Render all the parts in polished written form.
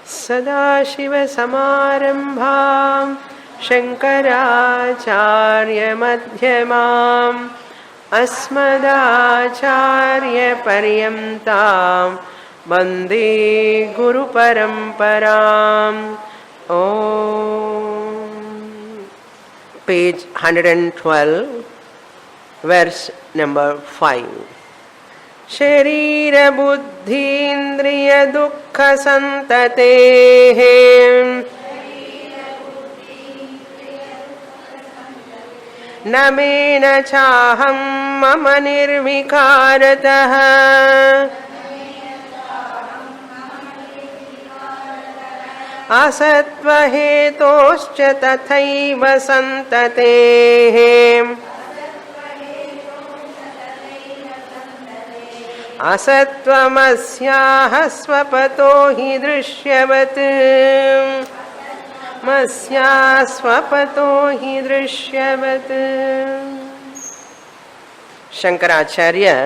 सदाशिवसमारम्भां शङ्कराचार्यमध्यमाम् अस्मदाचार्यपर्यन्तां वन्दे गुरुपरम्पराम्. Page 112, verse number 5. शरीर बुद्धीन्द्रिय दुःख संततेः न मे न चाहं मम निर्विकारतः असत्त्वहेतोश्च तथैव सन्ततेः असत्त्वमस्याः स्वपतो हि दृश्यवत् मस्याः स्वपतो हि दृश्यवत्. Shankaracharya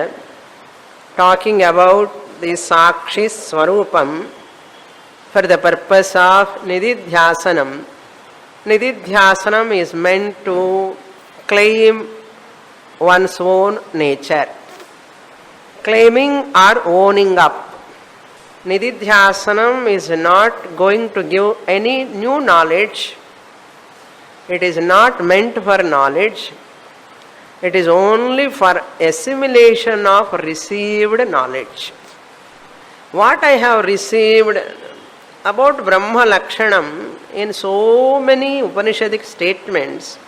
talking about the Sakshi Swarupam for the purpose of Nididhyasanam. Nididhyasanam is meant to claim one's own nature, claiming or owning up. Nididhyasanam is not going to give any new knowledge. It is not meant for knowledge. It is only for assimilation of received knowledge. What I have received about Brahma Lakshanam in so many Upanishadic statements,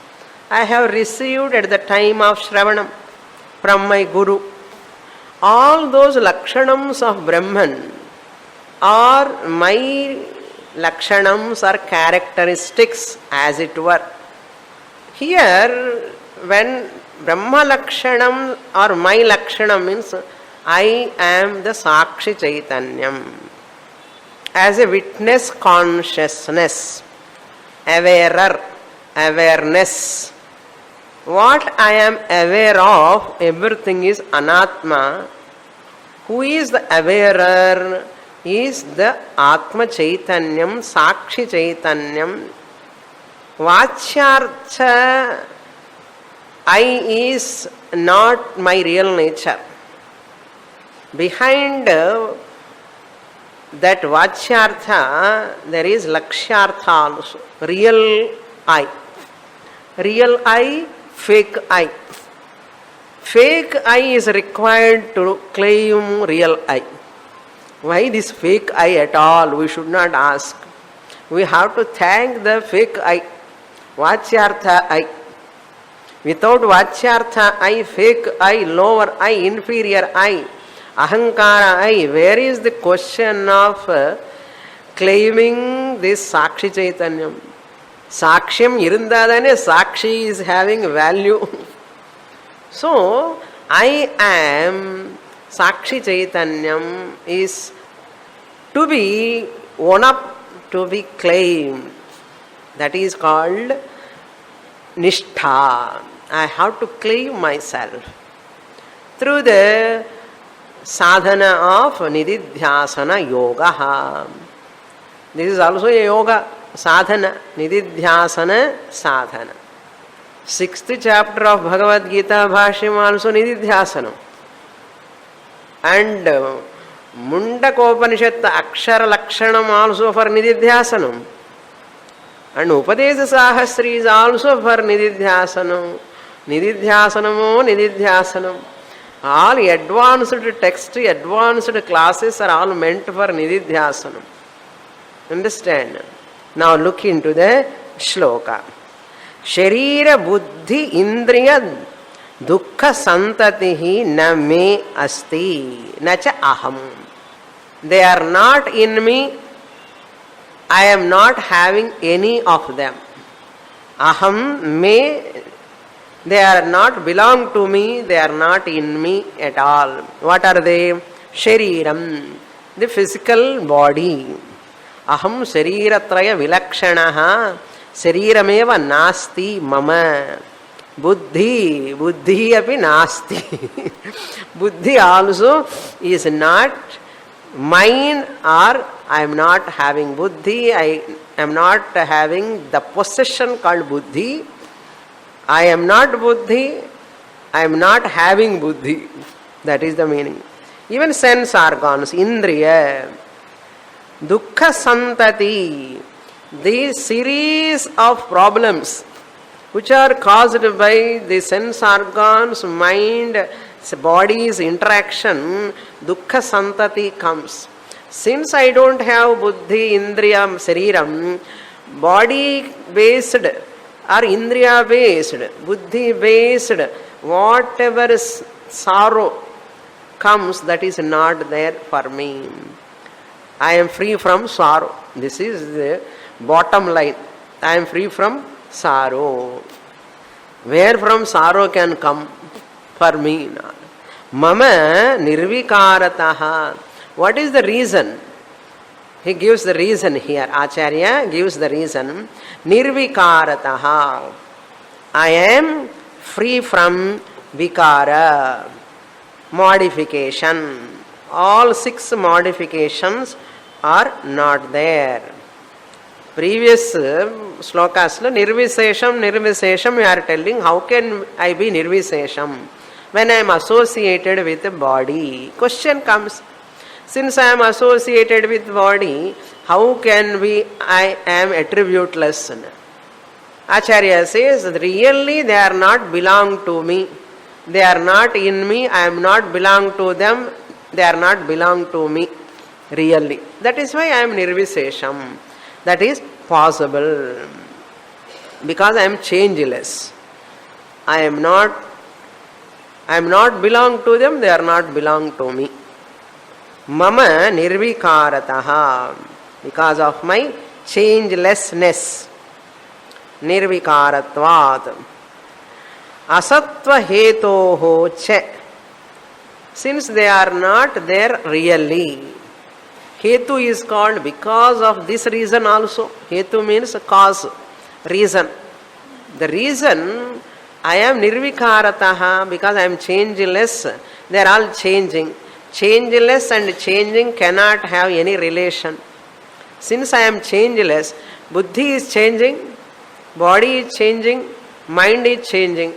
I have received at the time of Shravanam from my Guru. All those Lakshanams of Brahman are my Lakshanams or characteristics, as it were. Here, when Brahma Lakshanam or my Lakshanam means I am the Sakshi Chaitanyam. As a witness consciousness, awarer, awareness. What I am aware of, everything is Anatma. Who is the awarer? Is the Atma Chaitanyam, Sakshi Chaitanyam. Vachyartha, I is not my real nature. Behind that Vachyartha, there is Lakshyartha also. Real I. Real I, fake I. Fake I is required to claim real I. Why this fake I at all? We should not ask. We have to thank the fake I. Vachyartha I. Without Vachyartha I, fake I, lower I, inferior I, Ahankara I, where is the question of claiming this Sakshi Chaitanyam? Sakshyam irundadane Sakshi is having value. So, I am Sakshi Chaitanyam is to be won up, to be claimed. That is called Nishtha. I have to claim myself through the sadhana of Nididhyasana Yoga. This is also a yoga sadhana, Nididhyasana sadhana. 6th chapter of Bhagavad Gita Bhashyam also Nididhyasanam. And Mundakopanishad Akshara Lakshanam also for Nididhyasanam. And Upadesa Sahasri is also for Nididhyasanam. Nididhyasanamo, Nididhyasanam. All advanced text, advanced classes are all meant for Nididhyasanam. Understand? Now look into the shloka. Sharira buddhi indriya dukkha santatihi na me asti na cha aham. They are not in me. I am not having any of them. Aham, me, they are not belong to me, they are not in me at all. What are they? Shariram, the physical body. Aham shariratraya vilakshanaha sharirameva nasti mama. Buddhi, buddhi api nasti. Buddhi also is not mine, or I am not having buddhi, I am not having the possession called buddhi, I am not buddhi, I am not having buddhi. That is the meaning. Even sense organs, indriya, dukkha santati, these series of problems which are caused by the sense organs, mind, body's interaction, dukkha santati comes. Since I don't have buddhi, indriya, sariram, body based or indriya based, buddhi based, whatever sorrow comes, that is not there for me. I am free from sorrow. This is the bottom line. I am free from sorrow. Where from sorrow can come for me? Mama nirvikarataha. What is the reason? He gives the reason here. Acharya gives the reason. Nirvikarataha. I am free from vikara, modification. All 6 modifications are not there. Previous slokas lo nirvisesham you are telling, how can I be nirvisesham when I am associated with the body? Question comes, since I am associated with body, how can I am attributeless? Acharya says, really they are not belong to me. They are not in me, I am not belong to them, they are not belong to me. Really. That is why I am nirvisesham. That is possible. Because I am changeless. I am not belong to them, they are not belong to me. Mama nirvikarataha. Because of my changelessness. Nirvikaratvat. Asatva hetoho che. Since they are not there really. Hetu is called because of this reason also. Hetu means cause, reason. The reason I am nirvikarataha because I am changeless. They are all changing. Changeless and changing cannot have any relation. Since I am changeless, buddhi is changing, body is changing, mind is changing.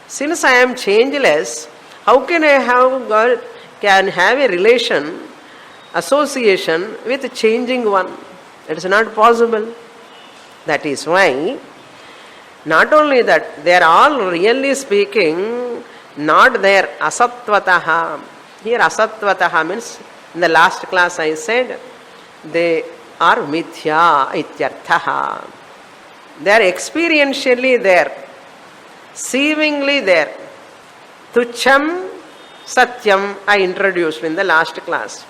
Since I am changeless, how can I have a relation, association with changing one? It is not possible. That is why, not only that, they are all really speaking not there, asatvataha. Here asatvataha means, in the last class I said, they are mithya ityarthaha. They are experientially there, seemingly there. Tucham satyam I introduced in the last class.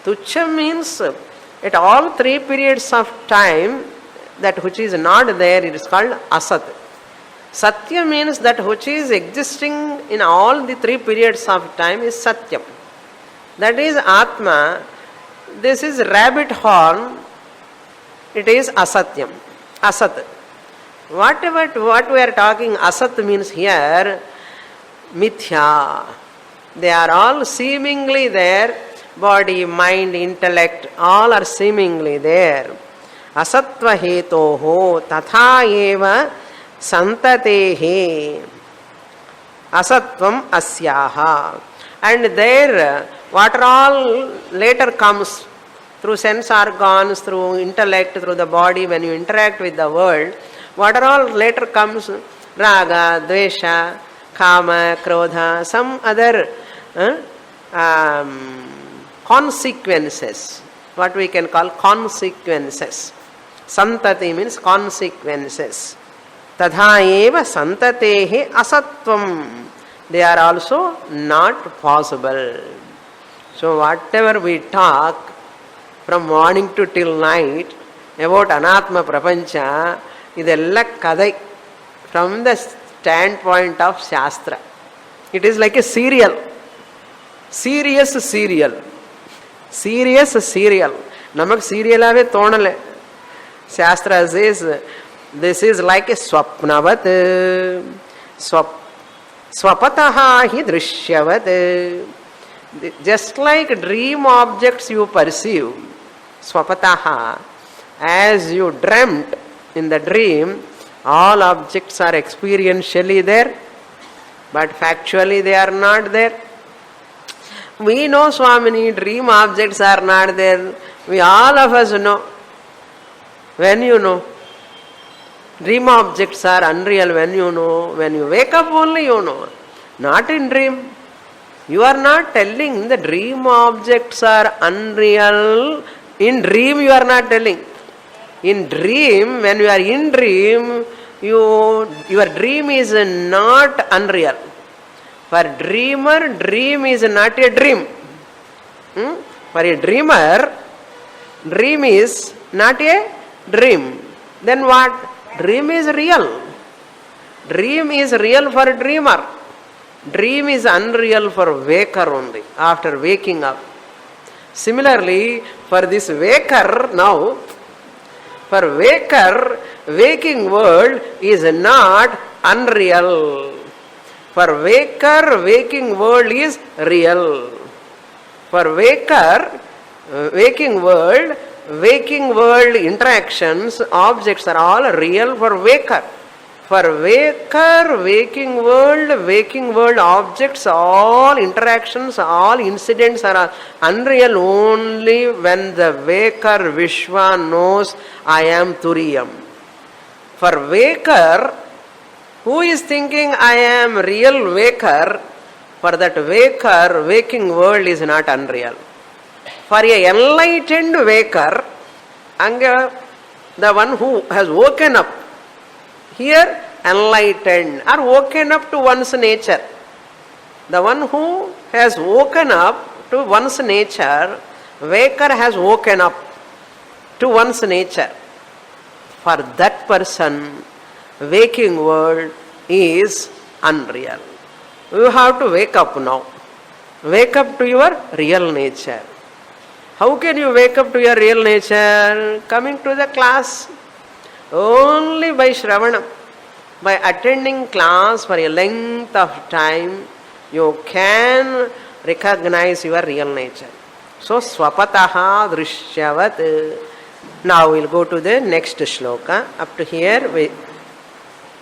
Tucham means at all 3 periods of time, that which is not there, it is called asat. Satya means that which is existing in all the 3 periods of time is satyam. That is Atma. This is rabbit horn. It is asatyam. Asat. What we are talking, asat means here, mithya. They are all seemingly there. Body, mind, intellect, all are seemingly there. Asatva hetoho tatha eva santatehe asatvam asyaha. And there, what all later comes through sense organs, through intellect, through the body, when you interact with the world, what all later comes, raga, dvesha, kama, krodha, some other consequences, what we can call consequences. Santati means consequences. Tadha eva santatehe asatvam. They are also not possible. So whatever we talk from morning to till night about anatma prapancha, idella kadai from the standpoint of Shastra. It is like a serial. Serious serial. Namak serialave tonale. Shastra says this is like a swapnavat. Swapataha hi drishyavat. Just like dream objects you perceive, swapataha, as you dreamt in the dream, all objects are experientially there, but factually they are not there. We know, Swamini, dream objects are not there. We all of us know. When you know? Dream objects are unreal when you know. When you wake up only you know. Not in dream. You are not telling the dream objects are unreal. In dream you are not telling. In dream, when you are in dream, your dream is not unreal. For dreamer, dream is not a dream. For a dreamer, dream is not a dream. Then what? Dream is real. Dream is real for a dreamer. Dream is unreal for waker only, after waking up. Similarly, for this waker now, for waker, waking world is not unreal. For waker, waking world is real. For waker, waking world interactions, objects are all real for waker. For waker, waking world objects, all interactions, all incidents are unreal only when the waker Vishwa knows I am Turiyam. For waker, who is thinking I am real waker, for that waker, waking world is not unreal. For a enlightened waker, the one who has woken up, here enlightened or woken up to one's nature. The one who has woken up to one's nature, waker has woken up to one's nature. For that person, waking world is unreal. You have to wake up now. Wake up to your real nature. How can you wake up to your real nature? Coming to the class. Only by Shravanam. By attending class for a length of time, you can recognize your real nature. So, swapataha drishyavat. Now we'll go to the next shloka. Up to here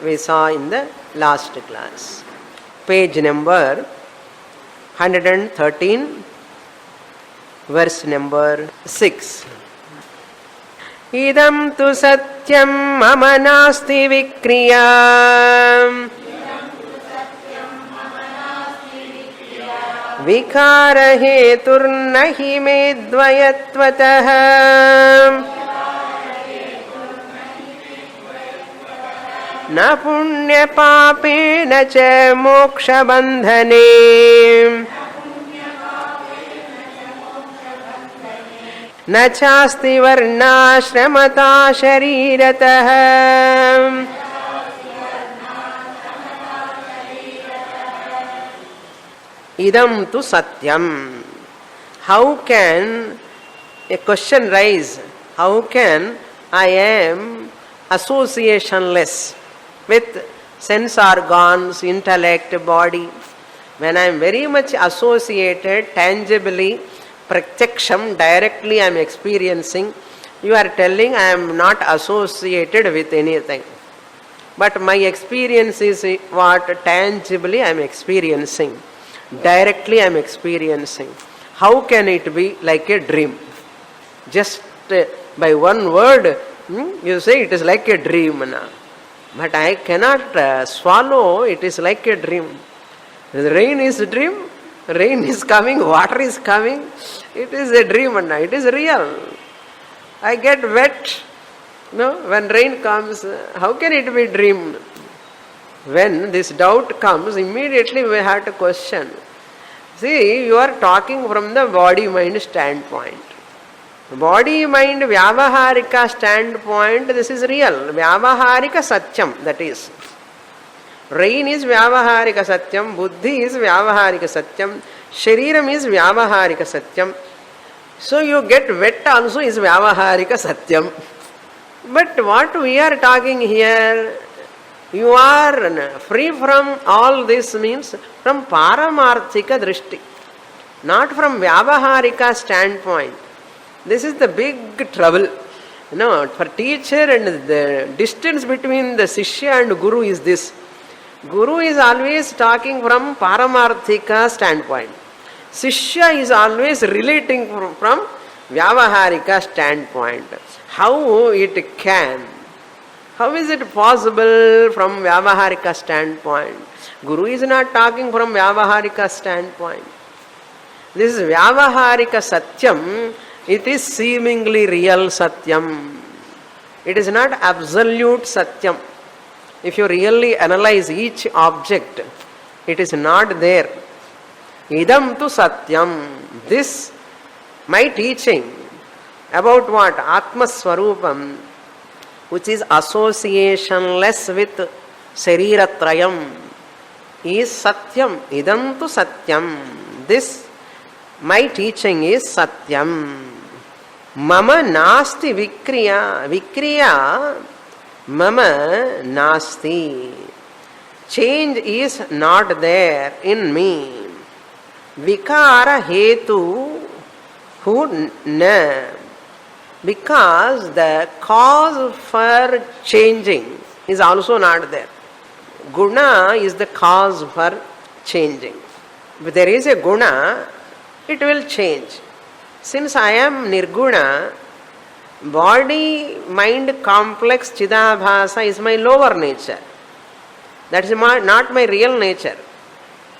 we saw in the last class. Page number 113, verse number 6. Idam tu satyam mama nasti vikriya vikara hetur nahi me dvayatvatah na punya pape na cha moksha bandhane na chasti varna shramata shariratah. Idam tu satyam. How can a question rise? How can I am associationless with sense organs, intellect, body? When I am very much associated tangibly, pratyaksham, directly I am experiencing, you are telling I am not associated with anything. But my experience is what tangibly I am experiencing. Directly I am experiencing. How can it be like a dream? Just by one word, you say it is like a dream. But I cannot swallow it is like a dream. The rain is a dream. Rain is coming, water is coming. It is a dream, it is real. I get wet. No, when rain comes, how can it be dream? When this doubt comes, immediately we have to question. See, you are talking from the body-mind standpoint. Body-mind vyavaharika standpoint, this is real. Vyavaharika satyam, that is. Rain is vyavaharika satyam, buddhi is vyavaharika satyam, shariram is vyavaharika satyam. So you get wet also is vyavaharika satyam. But what we are talking here, you are free from all this means from paramarthika drishti. not from Vyavaharika standpoint. This is the big trouble. For teacher and the distance between the Shishya and Guru is this. Guru is always talking from Paramarthika standpoint. Shishya is always relating from Vyavaharika standpoint. How it can? How is it possible from Vyavaharika standpoint? Guru is not talking from Vyavaharika standpoint. This is Vyavaharika Satyam. It is seemingly real Satyam. It is not absolute Satyam. If you really analyze each object, it is not there. Idam tu Satyam. This, my teaching about what? Atma Swarupam, which is associationless with Sariratrayam, is Satyam. Idam tu Satyam. This, my teaching is Satyam. Mama nasti vikriya. Vikriya mama nasti. Change is not there in me. Vikara hetu hu na. Because the cause for changing is also not there. Guna is the cause for changing. If there is a guna, it will change. Since I am nirguna, body, mind complex Chidabhasa is my lower nature. That is not my real nature.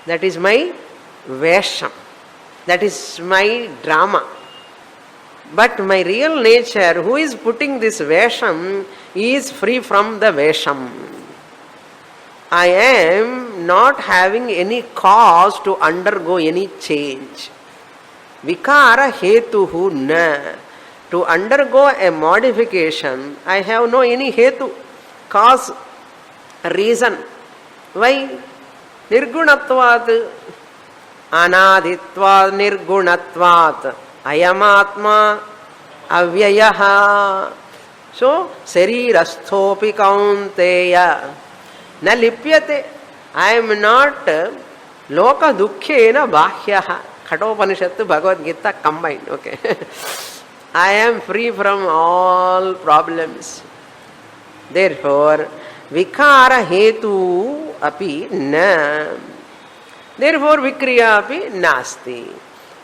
That is my Vesham. That is my drama. But my real nature, who is putting this Vesham, is free from the Vesham. I am not having any cause to undergo any change. Vikara hetuhu na. To undergo a modification, I have no any hetu, cause, reason. Why? Nirgunatvat. Anaditvat nirgunatvat. Ayamatma avyayaha. So, sarirasthopi kaunteya. Na lipyate. I am not loka dukkhena bahyaha. Khathopanishad, Bhagavad Gita combined. Okay. I am free from all problems. Therefore, vikara hetu api na. Therefore, vikriya api nasti.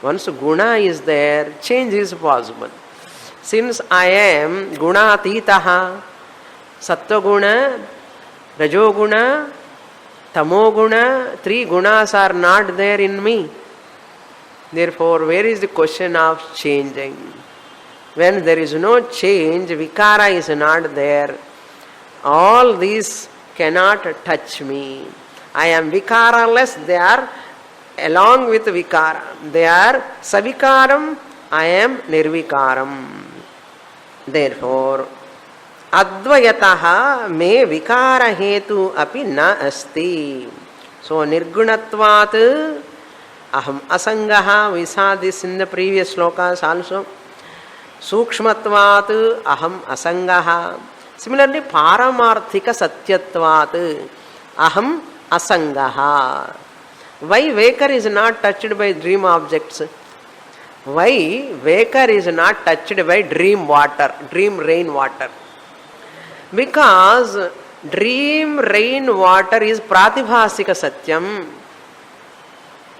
Once guna is there, change is possible. Since I am gunatitaha, sattva guna, rajo guna, tamo guna, three gunas are not there in me. Therefore, where is the question of changing? When there is no change, vikara is not there. All these cannot touch me. I am vikaraless, they are along with vikara. They are savikaram, I am nirvikaram. Therefore, advayataha me vikara hetu api na asti. So, nirgunatvat aham asangaha, we saw this in the previous slokas also. Sukshmatvat aham asangaha. Similarly, paramarthika satyatvat aham asangaha. Why Vakar is not touched by dream objects? Why Vakar is not touched by dream water, dream rain water? Because dream rain water is pratibhasika satyam.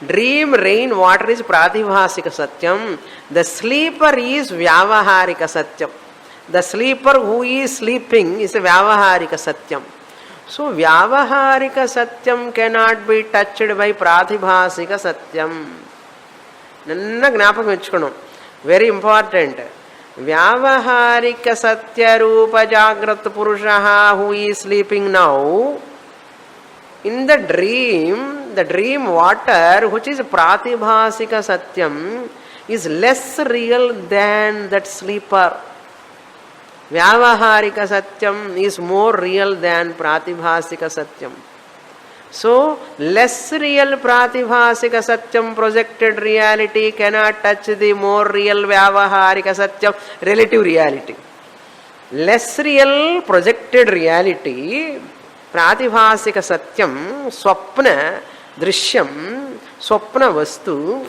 Dream rain water is pratibhasika satyam. The sleeper is vyavaharika satyam. The sleeper who is sleeping is a vyavaharika satyam. So vyavaharika satyam cannot be touched by pratibhasika satyam. Nanna gnapakam vechukonu. Very important. Vyavaharika satya rupa jagrat purushaha who is sleeping now, in the dream water, which is pratibhasika satyam, is less real than that sleeper. Vyavaharika satyam is more real than pratibhasika satyam. So, less real pratibhasika satyam projected reality cannot touch the more real vyavaharika satyam relative reality. Less real projected reality, pratibhasika satyam, swapna, drishyam, swapna vastu,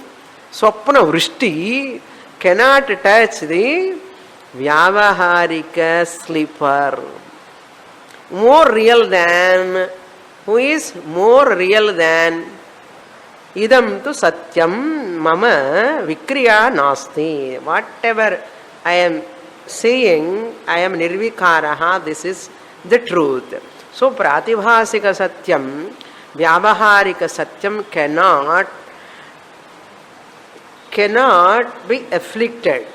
Swapna vrishti cannot touch the Vyavaharika sleeper. More real than, who is more real than idam tu satyam mama vikriya nasti. Whatever I am saying, I am nirvikaraha, this is the truth. So pratibhasika satyam, vyavaharika satyam cannot be afflicted.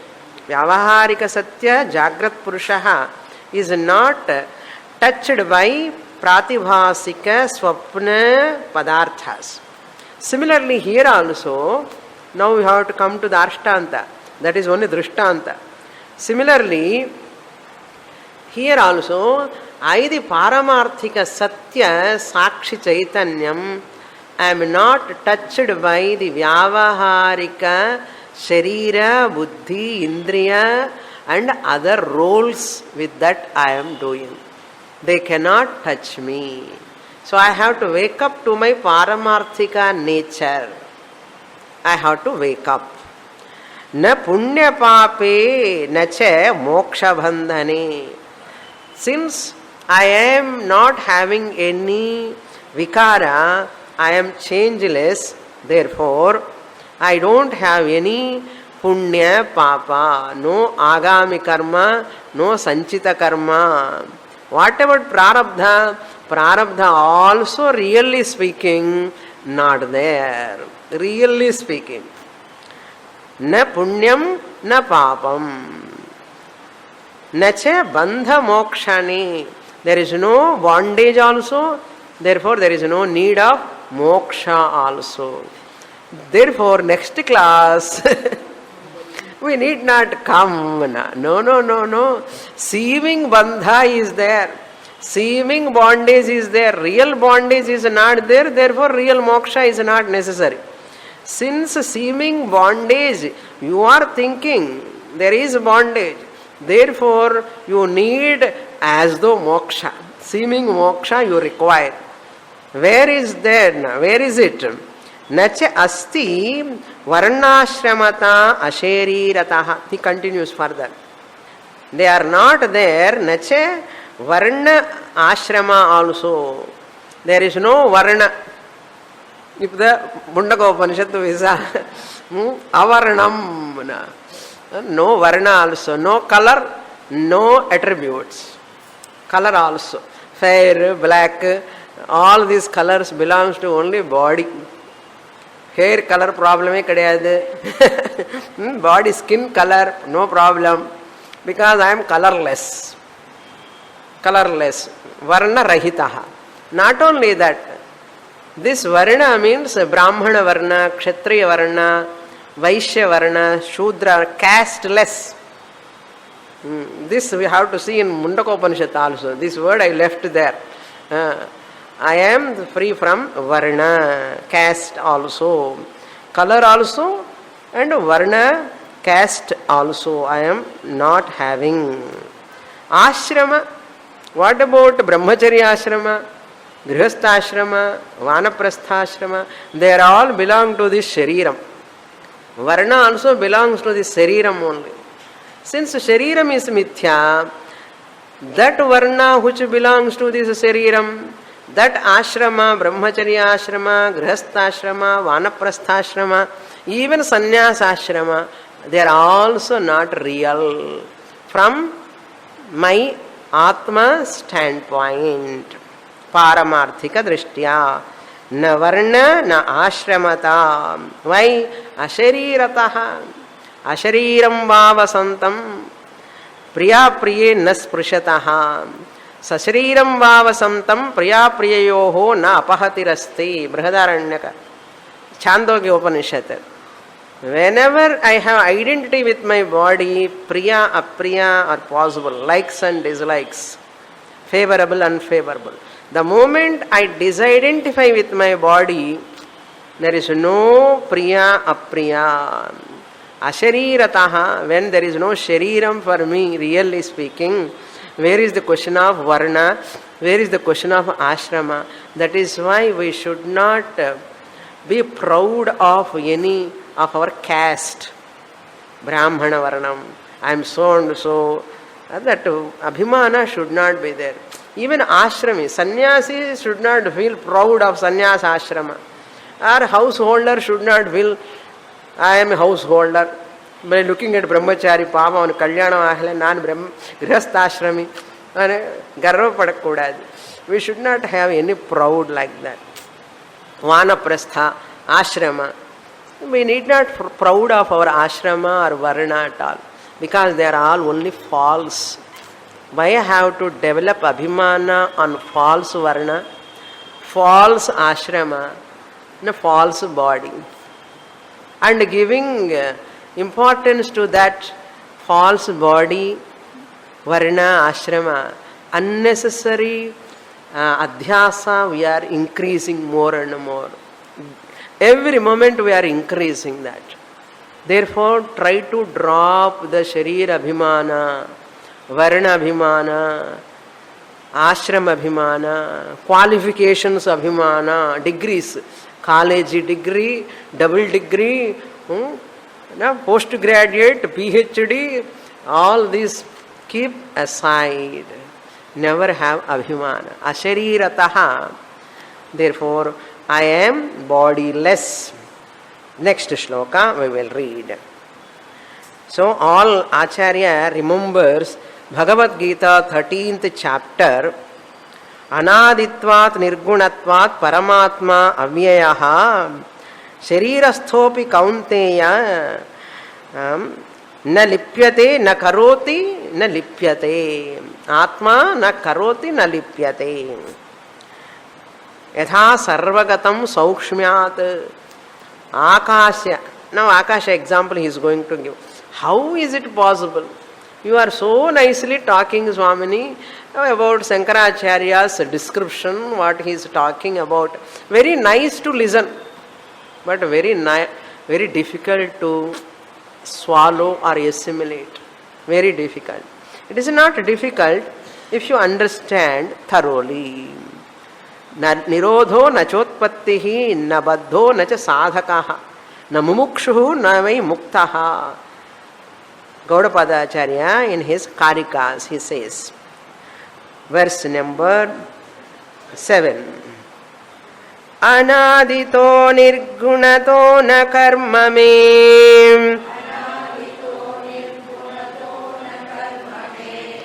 Vyavaharika satya jagrat purushaha is not touched by pratibhasika swapna padarthas. Similarly here also, now we have to come to the Arshtanta, that is only Drishtanta. Similarly, here also, I the Paramarthika Satya Sakshi Chaitanyam, I am not touched by the Vyavaharika Sharira, Buddhi, Indriya and other roles with that I am doing. They cannot touch me. So I have to wake up to my Paramarthika nature. I have to wake up. Na punya pape na che moksha bandhane. Since I am not having any vikara, I am changeless, therefore I don't have any punya papa, no agami karma, no sanchita karma. What about prarabdha? Prarabdha also really speaking not there. Really speaking. Na punyam na papam. Na cha bandha mokshani. There is no bondage also. Therefore there is no need of moksha also. Therefore next class we need not come. No. Seeming bandha is there. Seeming bondage is there. Real bondage is not there. Therefore real moksha is not necessary. Since seeming bondage, you are thinking there is bondage. Therefore you need as though moksha. Seeming moksha you require. Where is there? Where is it? Nacha asti varnashramata asherirataha. He continues further. They are not there. Nacha varna ashrama also. There is no varna. If the Mundaka Upanishad is avarnam, no varna also, no color, no attributes. Color also. Fair, black, all these colors belongs to only body. Hair color problem hai kadiyadu. Body skin color, no problem. Because I am colorless. Colorless. Varna rahitaha. Not only that, this varna means Brahmana varna, Kshatriya varna, Vaishya varna, Shudra, casteless. This we have to see in Mundaka Upanishad also. This word I left there. I am free from varna, caste also, color also, and varna, caste also. I am not having. Ashrama. What about Brahmacharya ashrama, Grihastha ashrama, Vanaprastha ashrama? They all belong to this Shariram. Varna also belongs to this Shariram only. Since Shariram is mithya, that Varna which belongs to this Shariram, that ashrama, Brahmacharya ashrama, Grihastha ashrama, Vanaprastha ashrama, even Sannyas ashrama, they are also not real from my Atma standpoint. Paramarthika drishtya. Na varna na ashramata. Why? Asharirataha. Ashariram vavasantam. Priya priye nasprushataha. Sashariram vavasantam priya priyayoho na apahatirasti. Brihadaranyaka. Chandogya Upanishad. Whenever I have identity with my body, priya, apriya are possible, likes and dislikes, favorable, unfavorable. The moment I disidentify with my body, there is no priya, apriya. Asharirataha, when there is no shariram for me, really speaking, where is the question of varna? Where is the question of ashrama? That is why we should not be proud of any of our caste. Brahmana Varnam, I am so and so. That abhimana should not be there. Even ashrami, sannyasi should not feel proud of sannyas ashrama. Our householder should not feel, I am a householder. By looking at brahmachari, pava, and kalyana ahla, nan grihasthashrami, and garva padakudadu. We should not have any proud like that. Vanaprastha, ashrama. We need not be proud of our ashrama or varna at all, because they are all only false. Why I have to develop abhimana on false varna, false ashrama, and a false body, and giving importance to that false body, varna, ashrama, unnecessary adhyasa, we are increasing more and more. Every moment we are increasing that. Therefore, try to drop the sharira abhimana, varna abhimana, ashram abhimana, qualifications abhimana, degrees, college degree, double degree, postgraduate, PhD, all these keep aside. Never have abhimana. Asharirataha. Therefore, I am bodiless. Next shloka we will read. So all Acharya remembers Bhagavad Gita 13th chapter. Anaditvat nirgunatvat paramatma avyayaha sharirasthopi kaunteya na lipyate na karoti na lipyate atma na karoti na lipyate yatha sarvagatam saukshmyat akasya. Now akasha example he is going to give. How is it possible? You are so nicely talking, Swamini, about Shankaracharya's description, what he is talking about. Very nice to listen, but very difficult to swallow or assimilate. Very difficult. It is not difficult if you understand thoroughly. Nirodho na chotpattihi na baddho na cha sadhakaha na mumukshuhu na vai muktaha. Gaudapada Acharya in his Karikas he says, verse number 7. Anadito nirgunato na karma me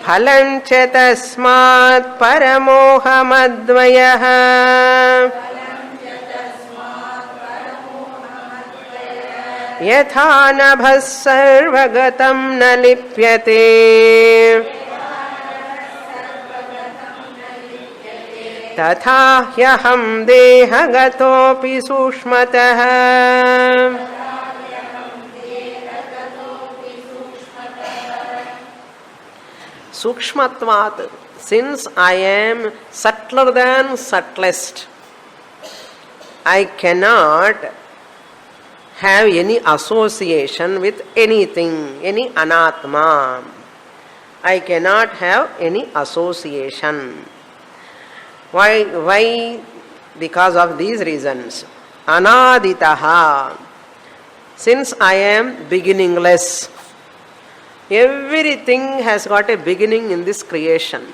phalam cha tasmat paramohamadvayah yatha nabhas sarvagatam na lipyate tatha hyaham dehagatopi sushmatah. Sukshmatvat, since I am subtler than subtlest, I cannot have any association with anything, any anatma. I cannot have any association. Why? Because of these reasons. Anaditaha, since I am beginningless. Everything has got a beginning in this creation.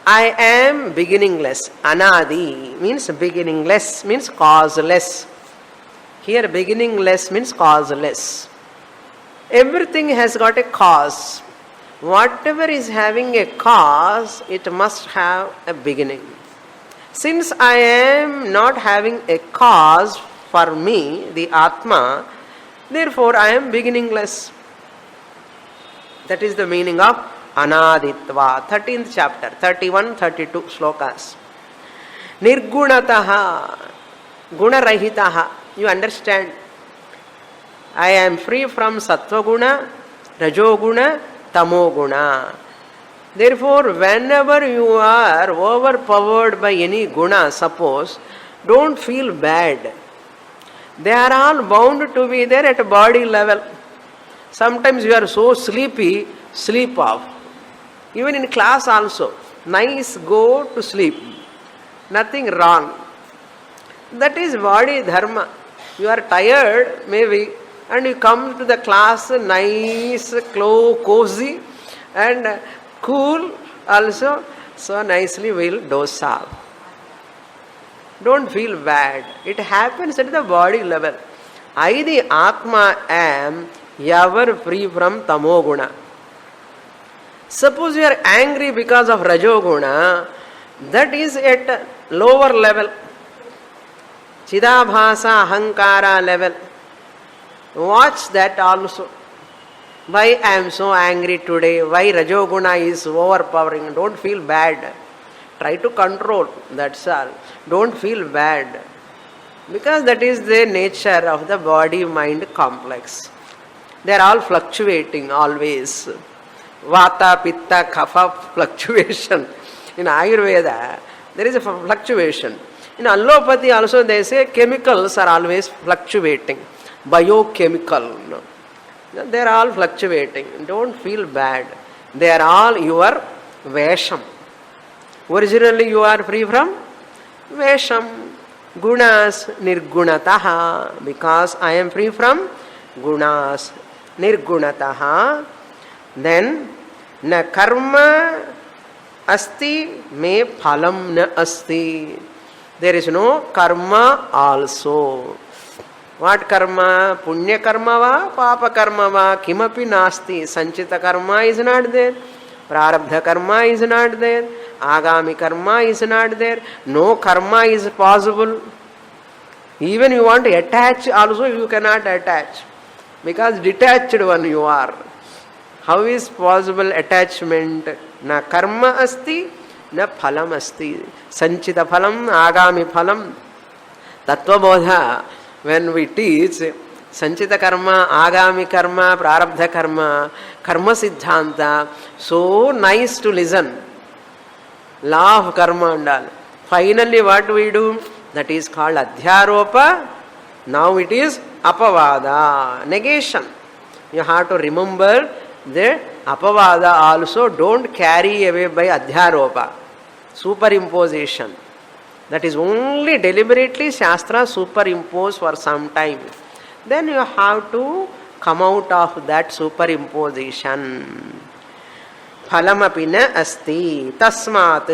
I am beginningless. Anadi means beginningless, means causeless. Here beginningless means causeless. Everything has got a cause. Whatever is having a cause, it must have a beginning. Since I am not having a cause for me, the Atma, therefore I am beginningless. That is the meaning of Anaditva. 13th chapter, 31, 32 slokas. Nirgunataha, gunarahitaha. You understand? I am free from Sattva guna, Rajoguna, Tamoguna. Therefore, whenever you are overpowered by any guna, suppose, don't feel bad. They are all bound to be there at a body level. Sometimes you are so sleepy, sleep off. Even in class also, nice, go to sleep. Nothing wrong. That is body dharma. You are tired, maybe, and you come to the class nice, cozy, and cool also. So nicely we'll doze off. Don't feel bad. It happens at the body level. I, the Atma, am ever free from tamoguna. Suppose you are angry because of rajoguna, that is at lower level. Chidabhasa ahankara level. Watch that also. Why I am so angry today? Why rajoguna is overpowering? Don't feel bad. Try to control. That's all. Don't feel bad. Because that is the nature of the body-mind complex. They are all fluctuating always. Vata, Pitta, Kapha fluctuation. In Ayurveda, there is a fluctuation. In allopathy also they say chemicals are always fluctuating. Biochemical. They are all fluctuating. Don't feel bad. They are all your vesham. Originally you are free from vesham. Gunas nirgunataha. Because I am free from gunas nirgunataha. Then na karma asti me phalam na asti. There is no karma also. What karma? Punya karma va, papa karma va, kimapi nasti. Sanchita karma is not there. Prarabdha karma is not there. Agami karma is not there. No karma is possible. Even you want to attach also, you cannot attach. Because detached one you are. How is possible attachment? Na karma asti, na phalam asti. Sanchita phalam, agami phalam. Tattva bodha, when we teach Sanchita karma, agami karma, prarabdha karma, karma siddhanta, so nice to listen. Law of karma and all. Finally what we do? That is called adhyaropa. Now it is apavada, negation. You have to remember the apavada also. Don't carry away by adhyaropa, superimposition. That is only deliberately Shastra superimpose for some time. Then you have to come out of that superimposition. Phalamapi na asti. Tasmat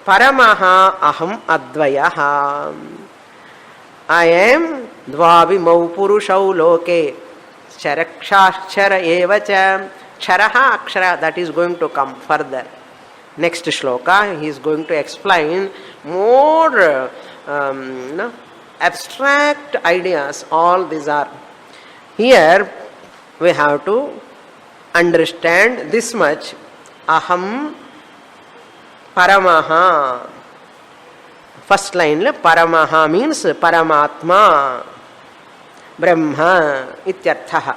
paramaha aham advayaha. I am dvabhimau purushau loke. Charakshashara evacha. Charaha akshara. That is going to come further. Next shloka, he is going to explain more abstract ideas. All these are. Here we have to understand this much. Aham paramaha. First line, paramaha means paramatma, brahma ityarthaha.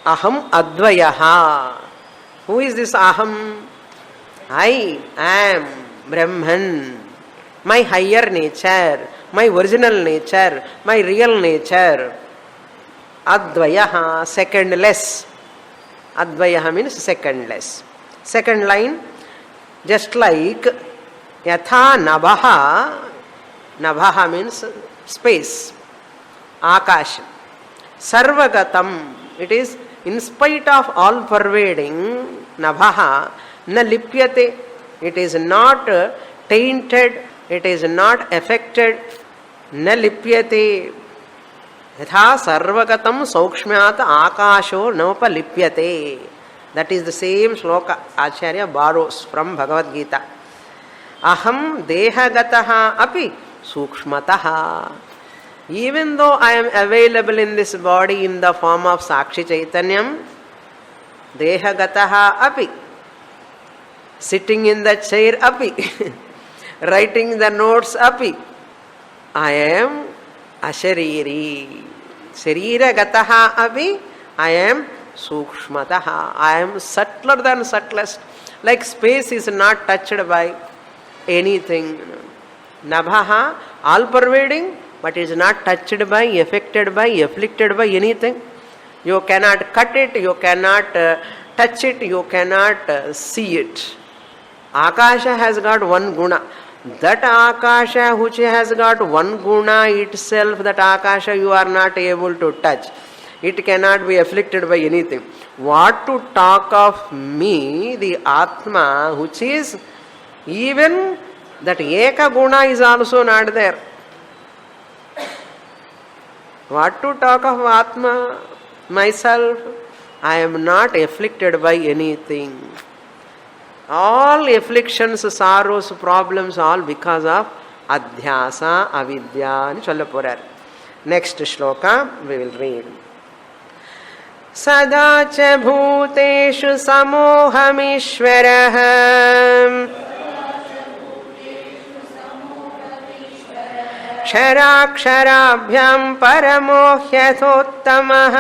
Aham advayaha. Who is this aham? I am Brahman, my higher nature, my original nature, my real nature. Advayaha, secondless. Advayaha means secondless. Second line, just like yatha nabhaha. Nabhaha means space. Akash. Sarvagatam. It is in spite of all pervading. Nabhaha. Na lipyate. It is not tainted. It is not affected. Na lipyate. Yatha sarvagatam saukshmyat akasho nopa lipyate. That is the same shloka Acharya borrows from Bhagavad Gita. Aham dehagataha api sukshmataha. Even though I am available in this body in the form of Sakshi Chaitanyam, dehagataha api. Sitting in the chair api. Writing the notes api. I am ashariri. Sharira gataha api. I am sukshmataha. I am subtler than subtlest. Like space is not touched by anything. Nabhaha, all pervading, but is not touched by, affected by, afflicted by anything. You cannot cut it, you cannot touch it, you cannot see it. Akasha has got one guna. That Akasha which has got one guna itself, that Akasha you are not able to touch. It cannot be afflicted by anything. What to talk of me, the Atma, which is even that Eka guna is also not there. What to talk of Atma, myself? I am not afflicted by anything. All afflictions, sorrows, problems, all because of adhyasa, avidya ani solla porar. Next shloka we will read. Sada cha bhuteshu samohamishvarah क्षराक्षराभ्यां परमो ह्यथोत्तमः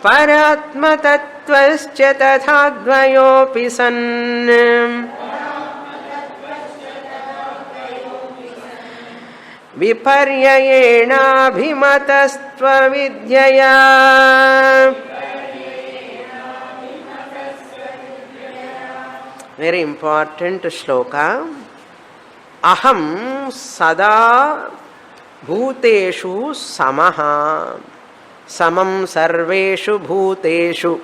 परात्मतत्त्वश्च तथा द्वयोऽपि सन् विपर्ययेणाभिमतस्त्वविद्यया very important shloka. Aham sada bhuteshu samaha samam sarveshu bhuteshu.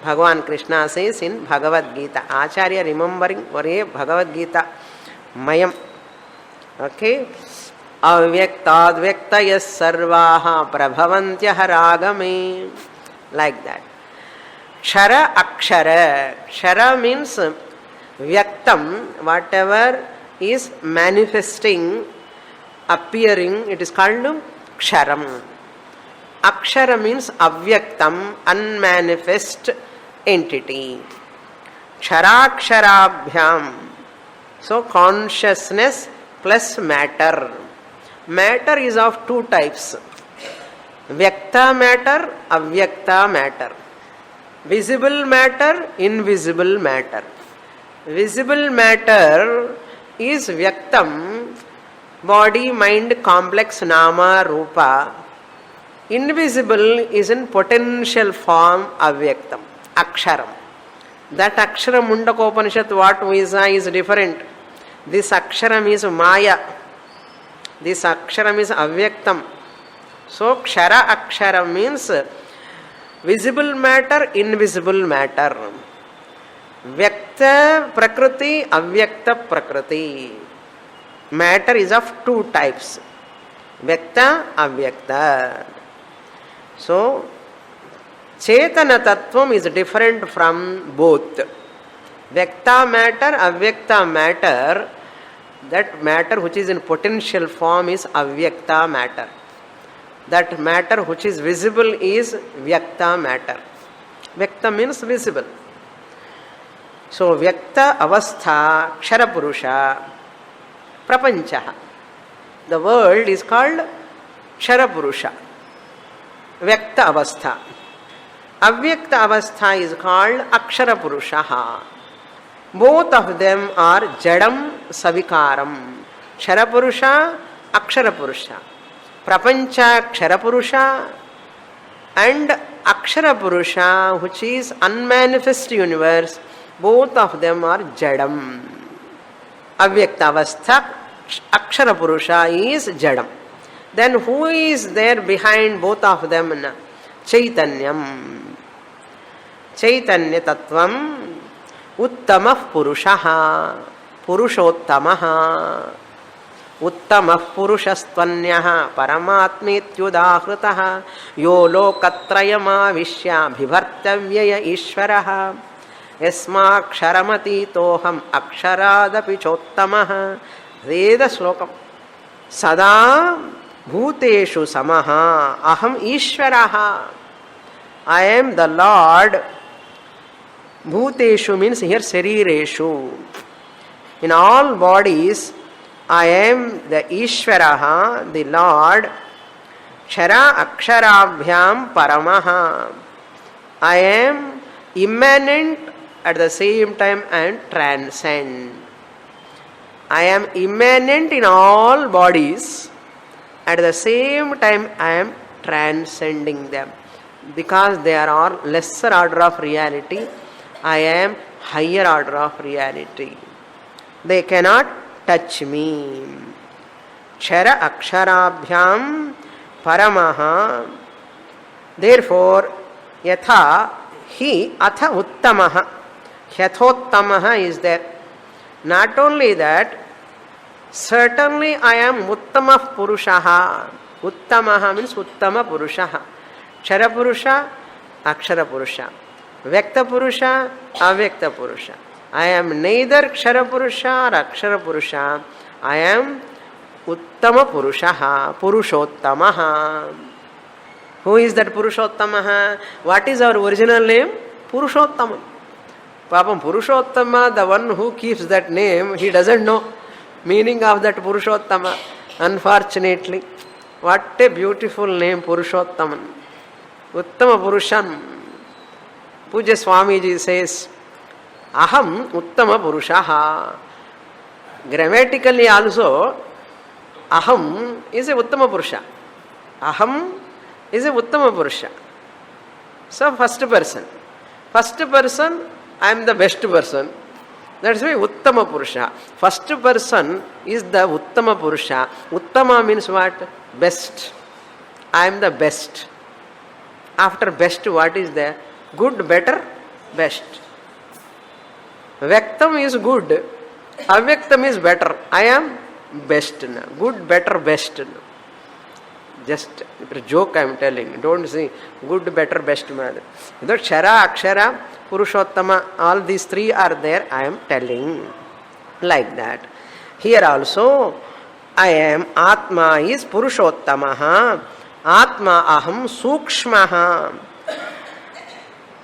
Bhagavan Krishna says in Bhagavad Gita. Acharya remembering Bhagavad Gita mayam. Okay. Avyaktadyvaktayas sarvaha prabhavantyah ragame. Like that. Kshara akshara. Kshara means Vyaktam, whatever is manifesting, appearing, it is called Ksharam. Akshara means Avyaktam, unmanifest entity. Ksharaksharabhyam. So consciousness plus matter. Matter is of two types. Vyakta matter, Avyakta matter. Visible matter, invisible matter. Visible matter is Vyaktam, body, mind, complex, nama, rupa. Invisible is in potential form, Avyaktam, Aksharam. That Aksharam Mundakopanishad, what we say is different. This Aksharam is Maya. This Aksharam is Avyaktam. So, Kshara Akshara means visible matter, invisible matter. Vyakta Prakriti, Avyakta Prakriti. Matter is of two types. Vyakta, Avyakta. So, Chetana Tattvam is different from both. Vyakta matter, Avyakta matter. That matter which is in potential form is Avyakta matter. That matter which is visible is Vyakta matter. Vyakta means visible. So, Vyakta Avastha Kshara Purusha Prapanchaha. The world is called Kshara Purusha. Vyakta Avastha. Avyakta Avastha is called Akshara Purusha. Both of them are Jadam Savikaram. Kshara Purusha, Akshara Purusha. Prapancha Kshara Purusha and Akshara Purusha, which is unmanifest universe. Both of them are Jadam. Avyakta Avastha, Akshara Purusha is Jadam. Then who is there behind both of them? Chaitanyam. Chaitanya Tattvam Uttamah Purushaha Purushottamaha Uttamah Purushastvanyah Paramatmetyudahritaha Yo Lokatrayama Vishya Bhivartavyaya Ishvaraha Yasmaksharamati Toham Aksharadapi Chottamaha. Read the slokam. Sada Bhuteshu Samaha Aham Ishvaraha. I am the Lord. Bhuteshu means here Sarireshu. In all bodies, I am the Ishvaraha, the Lord. Kshara Aksharabhyam Paramaha. I am immanent at the same time and transcend. I am immanent in all bodies. At the same time, I am transcending them. Because they are all lesser order of reality, I am higher order of reality. They cannot touch me. Kshara aksharabhyam paramaha. Therefore, yatha hi atha uttamaha. Yathottamaha is there. Not only that, certainly I am uttama purushaha. Uttamaha means uttama purushaha. Kshara purusha, akshara purusha. Vyakta purusha, avyakta purusha. I am neither kshara purusha or akshara purusha. I am uttama purushaha, purushottamaha. Who is that purushottamaha? What is our original name? Purushottama. Papam Purushottama, the one who keeps that name, he doesn't know meaning of that Purushottama. Unfortunately. What a beautiful name, Purushottaman. Uttama Purushan. Puja Swamiji says, Aham Uttama Purushaha. Grammatically also, Aham is a Uttama Purusha. Aham is a Uttama Purusha. So, first person. First person, I am the best person. That's why Uttama Purusha. First person is the Uttama Purusha. Uttama means what? Best. I am the best. After best, what is there? Good, better, best. Vyaktam is good. Avyaktam is better. I am best. Good, better, best. Just a joke I am telling. Don't say good, better, best. Either Kshara, Akshara, Purushottama, all these three are there. I am telling. Like that. Here also, I am Atma is Purushottamaha. Atma aham Sukshmaha.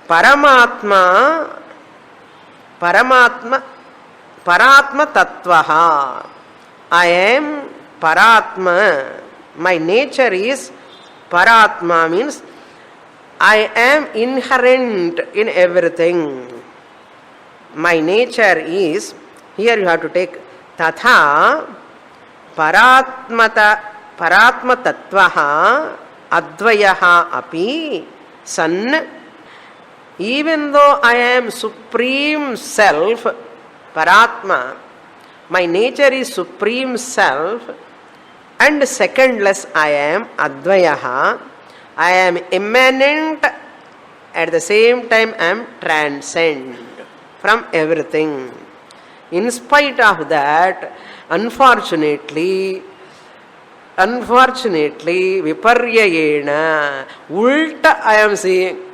Paramatma Paratma Tattvaha. I am Paratma. My nature is Paratma means I am inherent in everything. My nature is, here you have to take Tatha Paratma Tattvaha Advayaha Api San. Even though I am Supreme Self, Paratma, my nature is Supreme Self, and secondless I am Advayaha. I am immanent, at the same time I am transcend from everything. In spite of that, unfortunately, viparyayena, ulta I am seeing.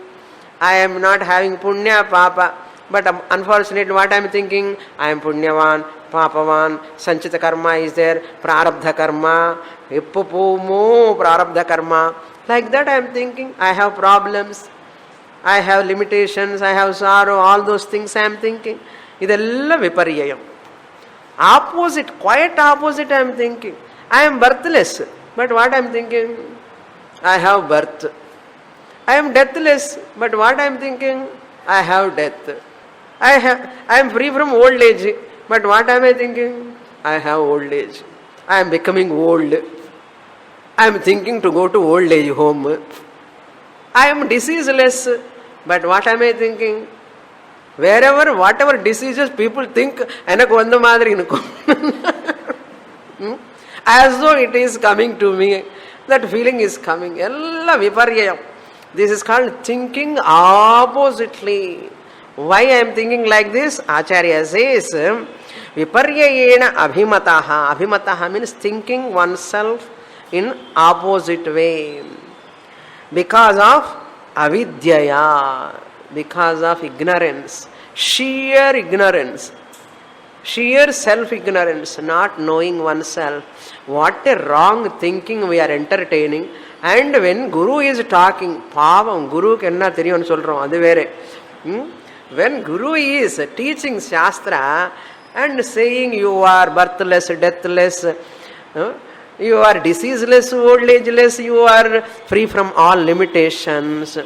I am not having punya, papa, but unfortunately what I am thinking? I am punyavan, papavan, sanchita karma is there, prarabdha karma, ippupumo prarabdha karma. Like that I am thinking. I have problems, I have limitations, I have sorrow, all those things I am thinking. Idella viparyayam. Opposite, quite opposite I am thinking. I am birthless, but what I am thinking? I have birth. I am deathless, but what I am thinking? I have death. I am free from old age, but what am I thinking? I have old age. I am becoming old. I am thinking to go to old age home. I am diseaseless, but what am I thinking? Wherever, whatever diseases people think, as though it is coming to me, that feeling is coming. Ella viparyayam. This is called thinking oppositely. Why I am thinking like this? Acharya says, viparyayena abhimataha. Abhimataha means thinking oneself in opposite way. Because of avidyaya, because of ignorance, sheer ignorance, sheer self-ignorance, not knowing oneself. What a wrong thinking we are entertaining. And when Guru is talking, Pavam, Guru kenna theriyum solrom, adu vere. When Guru is teaching Shastra and saying you are birthless, deathless, you are diseaseless, old ageless, you are free from all limitations.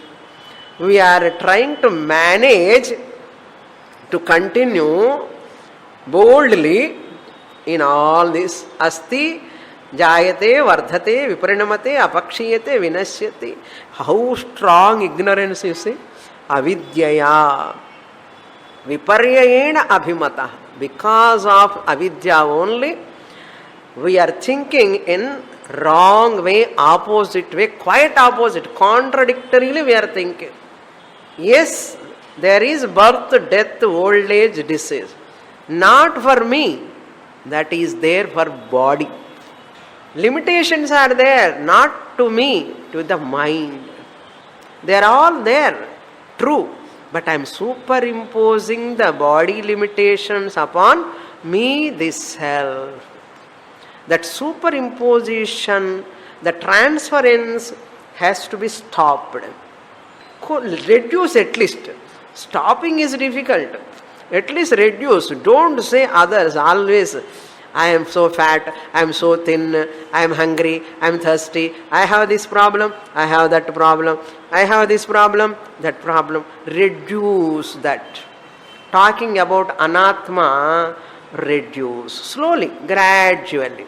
We are trying to manage to continue boldly in all this. Asti, jayate, vardhate, viparinamate, apakshiyate, vinashyate. How strong ignorance you see? Avidyaya. Viparyayena abhimata. Because of avidya only, we are thinking in wrong way, opposite way, quite opposite, contradictorily we are thinking. Yes, there is birth, death, old age, disease. Not for me. That is there for body. Limitations are there, not to me, to the mind. They are all there, true. But I am superimposing the body limitations upon me, this self. That superimposition, the transference has to be stopped. Reduce at least. Stopping is difficult. At least reduce. Don't say others always. I am so fat, I am so thin, I am hungry, I am thirsty, I have this problem, I have that problem, I have this problem, that problem. Reduce that. Talking about anatma, reduce. Slowly, gradually.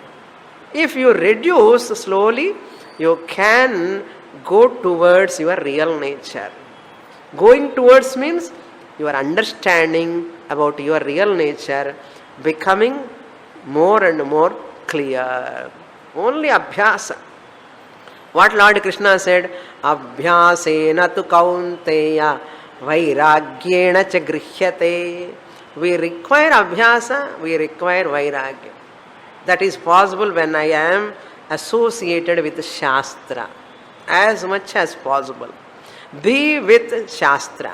If you reduce slowly, you can go towards your real nature. Going towards means your understanding about your real nature becoming more and more clear. Only abhyasa. What Lord Krishna said, abhyasena tu kaunteya vairagyena cha grihyate. We require abhyasa, we require vairagya. That is possible when I am associated with Shastra. As much as possible. Be with Shastra.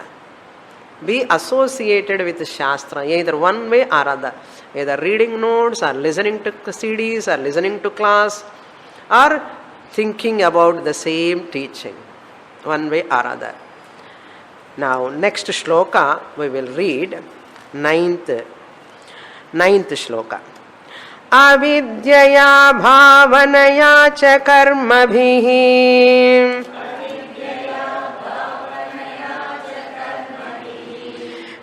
Be associated with Shastra, either one way or other. Either reading notes, or listening to CDs, or listening to class, or thinking about the same teaching. One way or other. Now, next shloka we will read, ninth shloka. Avidyaya bhavanaya cha karmabhihi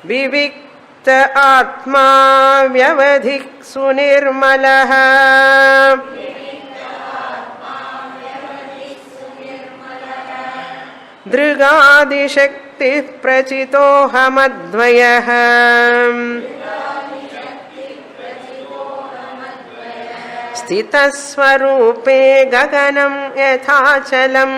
vivikta atma vyavadhik sunirmalah drigadi shakti prachitohamadvayah स्थितस्वरूपे गगनं यथाचलम्.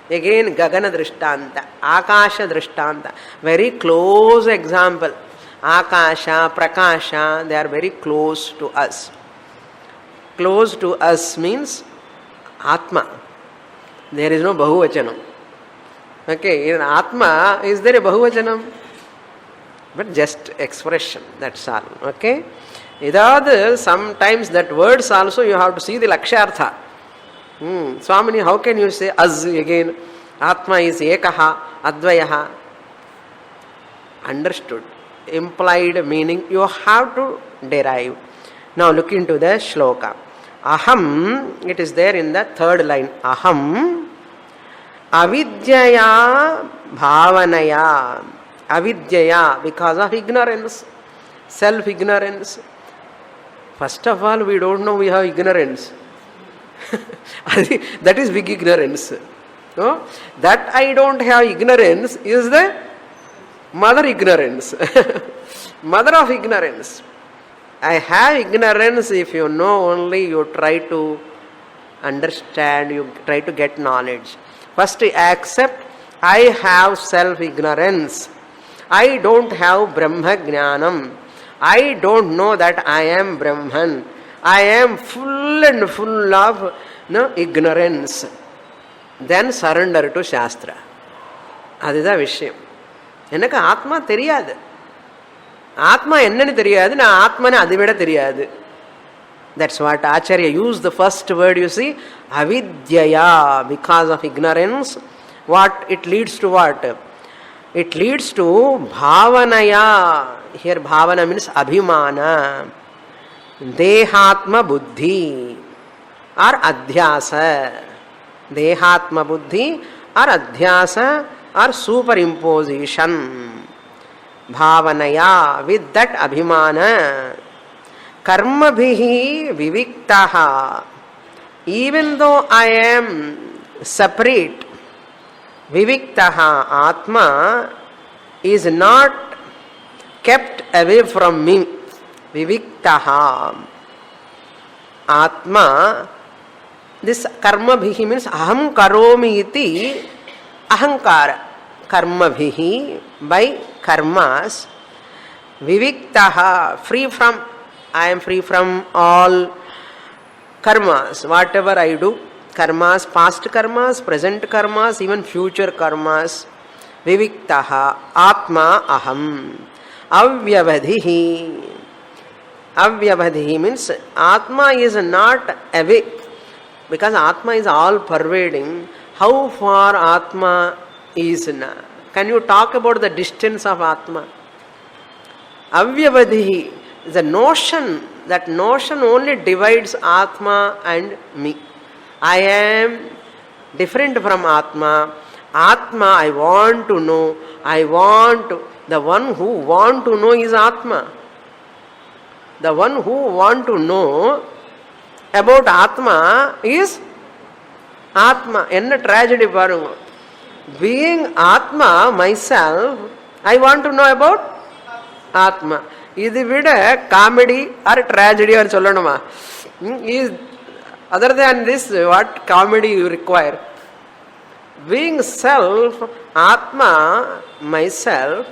Again, Gagana Drishtanta, Akasha Drishtanta, very close example. Akasha, Prakasha, they are very close to us. Close to us means Atma. There is no Bahuvachanam. Okay, in Atma, is there a Bahuvachanam? But just expression, that's all. Okay? Idad, sometimes that words also you have to see the Lakshartha. Swamini, how can you say az again? Atma is ekaha, advayaha. Understood. Implied meaning you have to derive. Now look into the shloka. Aham, it is there in the third line. Aham avidyaya bhavanaya. Avidyaya, because of ignorance, self-ignorance. First of all, we don't know we have ignorance. That is big ignorance. No? That I don't have ignorance is the mother ignorance. Mother of ignorance. I have ignorance, if you know only, you try to understand, you try to get knowledge. First accept, I have self-ignorance. I don't have Brahma Jnanam. I don't know that I am Brahman. I am full and full of ignorance. Then surrender to Shastra. Adida Vishayam. Enaka Atma theriyadu. Atma ennani theriyadu, na Atmane adivida theriyadu. That's what Acharya used the first word, you see, avidyaya, because of ignorance. What it leads to what? It leads to bhavanaya. Here bhavana means abhimana. Dehatma buddhi or adhyasa. Dehatma buddhi or adhyasa or superimposition. Bhavanaya, with that abhimana. Karma bhihi viviktaha. Even though I am separate, Viviktaha Atma is not kept away from me. Viviktaha Atma, this karma bhihi means aham karomi iti ahankara. Karma bhihi, by karmas. Viviktaha, free from, I am free from all karmas, whatever I do. Karmas, past karmas, present karmas, even future karmas. Viviktaha Atma aham. Avyavadhihi. Avyavadhihi means Atma is not away, because Atma is all pervading. How far Atma is? Can you talk about the distance of Atma? Avyavadhihi, the notion, that notion only divides Atma and me. I am different from Atma. Atma, I want to know. I want to. The one who want to know is Atma. The one who want to know about Atma is Atma. Enna tragedy parunga. Being Atma myself, I want to know about Atma. Idu vida comedy or tragedy or sollanuma. Is other than this, what comedy you require? Being self, Atma, myself,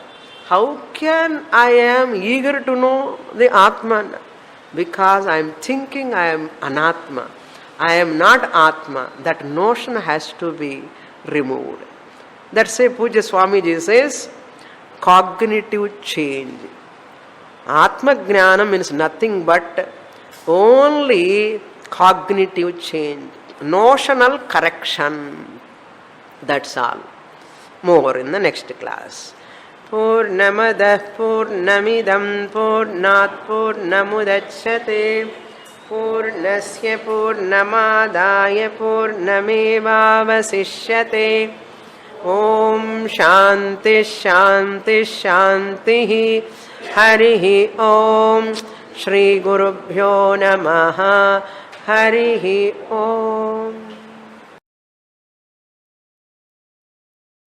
how can I am eager to know the Atman? Because I am thinking I am Anatma. I am not Atma. That notion has to be removed. That's why Pujya Swamiji says, cognitive change. Atma Jnana means nothing but only cognitive change, notional correction. That's all. More in the next class. Purnamadah Purnamidam Purnat Purnamudachyate Purnasya Purnamadaya Purnamevavasishyate. Om Shanti Shanti Shanti. Harihi Om. Shri Gurubhyo Namaha. Harihi Om.